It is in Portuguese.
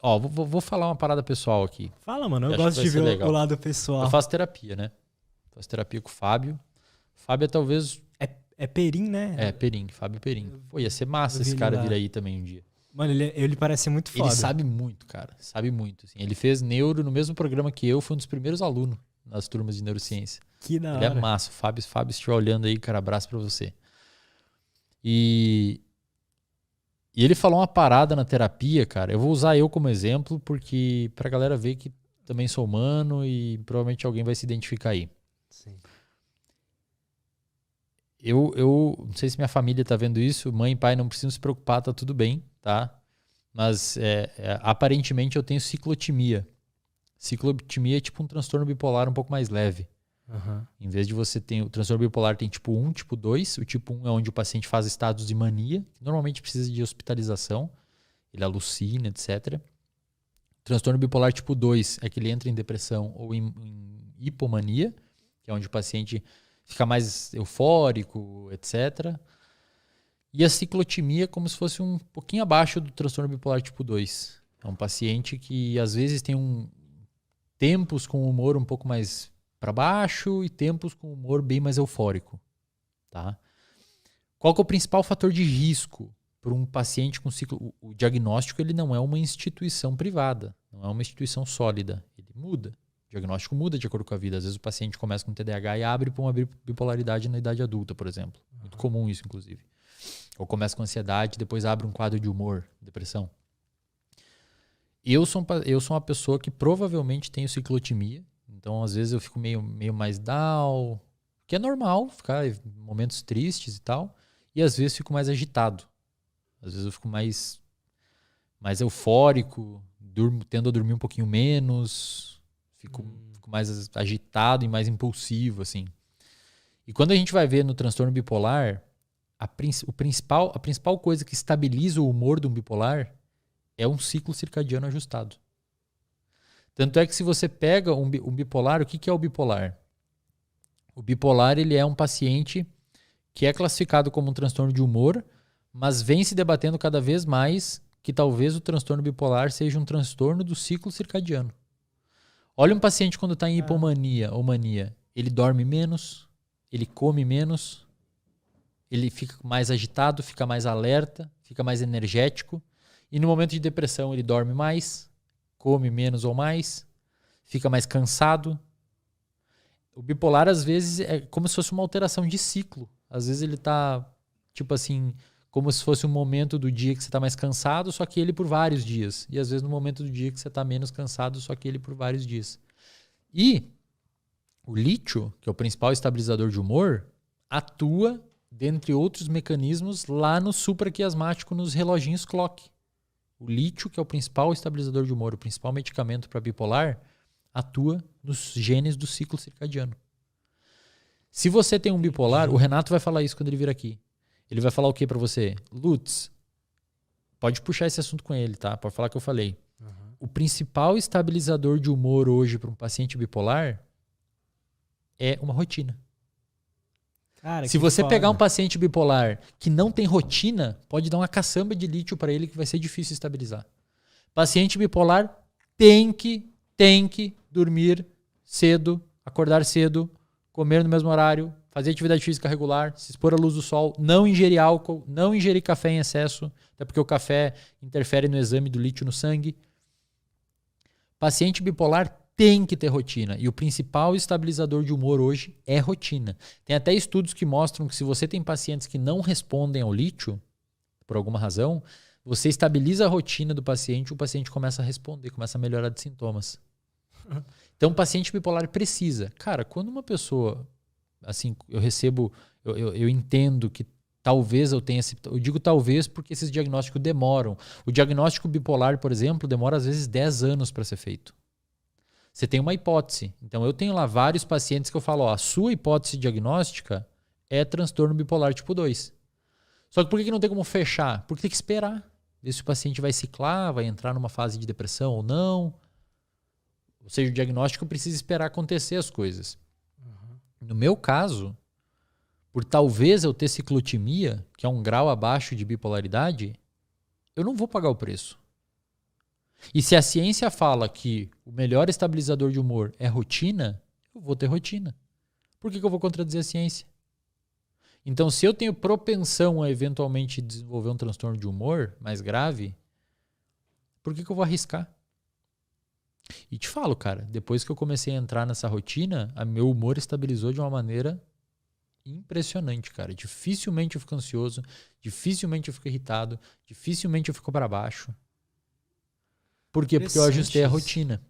Ó, vou falar uma parada pessoal aqui. Fala, mano. Eu Acho gosto que de vai ser ver legal. o lado pessoal. Eu faço terapia, né? Faço terapia com o Fábio. Fábio é talvez... É Perim, né? É, Perim. Fábio Perim. Pô, ia ser massa esse cara vir aí também um dia. Mano, ele parece muito foda. Ele sabe muito, cara. Sabe muito. Assim. Ele fez neuro no mesmo programa que eu. Foi um dos primeiros alunos nas turmas de neurociência. Que da Ele hora. é massa. Fábio, se estiver olhando aí, cara, abraço pra você. E ele falou uma parada na terapia, cara. Eu vou usar eu como exemplo, porque pra galera ver que também sou humano e provavelmente alguém vai se identificar aí. Sim. Eu não sei se minha família tá vendo isso. Mãe e pai não precisam se preocupar, tá tudo bem, tá? Mas aparentemente eu tenho ciclotimia. Ciclotimia é tipo um transtorno bipolar um pouco mais leve. Uhum. Em vez de você ter o transtorno bipolar, tem tipo 1, tipo 2. O tipo 1 é onde o paciente faz estados de mania, que normalmente precisa de hospitalização. Ele alucina, etc. O transtorno bipolar tipo 2 é que ele entra em depressão ou em hipomania, que é onde o paciente fica mais eufórico, etc. E a ciclotimia é como se fosse um pouquinho abaixo do transtorno bipolar tipo 2. É um paciente que às vezes tem tempos com humor um pouco mais para baixo e tempos com humor bem mais eufórico. Tá? Qual que é o principal fator de risco para um paciente com ciclo? O diagnóstico ele não é uma instituição privada, não é uma instituição sólida. Ele muda. O diagnóstico muda de acordo com a vida. Às vezes o paciente começa com TDAH e abre para uma bipolaridade na idade adulta, por exemplo. Muito comum isso, inclusive. Ou começa com ansiedade, depois abre um quadro de humor, depressão. Eu sou uma pessoa que provavelmente tenho ciclotimia. Então, às vezes eu fico meio mais down, que é normal ficar em momentos tristes e tal. E às vezes fico mais agitado. Às vezes eu fico mais eufórico, tendo a dormir um pouquinho menos, fico mais agitado e mais impulsivo, assim. E quando a gente vai ver no transtorno bipolar, a principal coisa que estabiliza o humor de um bipolar é um ciclo circadiano ajustado. Tanto é que se você pega um bipolar, o que é o bipolar? O bipolar ele é um paciente que é classificado como um transtorno de humor, mas vem se debatendo cada vez mais que talvez o transtorno bipolar seja um transtorno do ciclo circadiano. Olha um paciente quando está em hipomania ou mania. Ele dorme menos, ele come menos, ele fica mais agitado, fica mais alerta, fica mais energético. E no momento de depressão ele dorme mais, come menos ou mais, fica mais cansado. O bipolar, às vezes, é como se fosse uma alteração de ciclo. Às vezes ele tá, tipo assim, como se fosse um momento do dia que você tá mais cansado, só que ele por vários dias. E às vezes no momento do dia que você tá menos cansado, só que ele por vários dias. E o lítio, que é o principal estabilizador de humor, atua, dentre outros mecanismos, lá no supraquiasmático, nos reloginhos clock. O lítio, que é o principal estabilizador de humor, o principal medicamento para bipolar, atua nos genes do ciclo circadiano. Se você tem um bipolar, o Renato vai falar isso quando ele vir aqui. Ele vai falar o que para você? Lutz, pode puxar esse assunto com ele, tá? Pode falar que eu falei. Uhum. O principal estabilizador de humor hoje para um paciente bipolar é uma rotina. Cara, se você pegar um paciente bipolar que não tem rotina, pode dar uma caçamba de lítio para ele que vai ser difícil estabilizar. Paciente bipolar tem que dormir cedo, acordar cedo, comer no mesmo horário, fazer atividade física regular, se expor à luz do sol, não ingerir álcool, não ingerir café em excesso, até porque o café interfere no exame do lítio no sangue. Paciente bipolar tem que ter rotina. E o principal estabilizador de humor hoje é rotina. Tem até estudos que mostram que se você tem pacientes que não respondem ao lítio, por alguma razão, você estabiliza a rotina do paciente, o paciente começa a responder, começa a melhorar de sintomas. Então, o paciente bipolar precisa. Cara, quando uma pessoa, assim, eu entendo que talvez eu tenha eu digo talvez porque esses diagnósticos demoram. O diagnóstico bipolar, por exemplo, demora às vezes 10 anos para ser feito. Você tem uma hipótese. Então, eu tenho lá vários pacientes que eu falo, a sua hipótese diagnóstica é transtorno bipolar tipo 2. Só que por que não tem como fechar? Porque tem que esperar. Ver se o paciente vai ciclar, vai entrar numa fase de depressão ou não. Ou seja, o diagnóstico precisa esperar acontecer as coisas. Uhum. No meu caso, por talvez eu ter ciclotimia, que é um grau abaixo de bipolaridade, eu não vou pagar o preço. E se a ciência fala que o melhor estabilizador de humor é rotina, eu vou ter rotina. Por que eu vou contradizer a ciência? Então, se eu tenho propensão a eventualmente desenvolver um transtorno de humor mais grave, por que eu vou arriscar? E te falo, cara, depois que eu comecei a entrar nessa rotina, meu humor estabilizou de uma maneira impressionante, cara. Dificilmente eu fico ansioso, dificilmente eu fico irritado, dificilmente eu fico para baixo. Por quê? Porque eu ajustei a rotina.